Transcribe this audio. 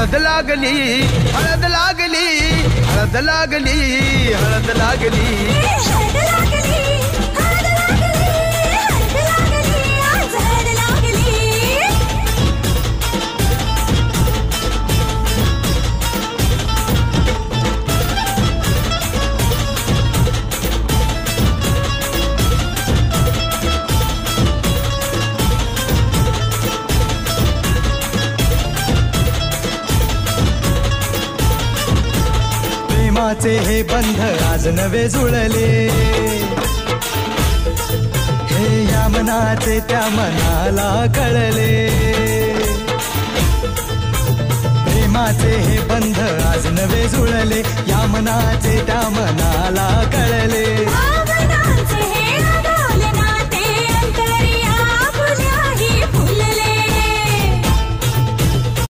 हळद लागली हळद लागली हळद लागली हळद लागली हळद लागली हळद लागली हळद लागली आज हळद लागली प्रेमाचे हे बंध आज नवे जुळले हे या मनाचे त्या मनाला कळले प्रेमाचे हे बंध आज नवे जुळले या मनाचे त्या मनाला कळले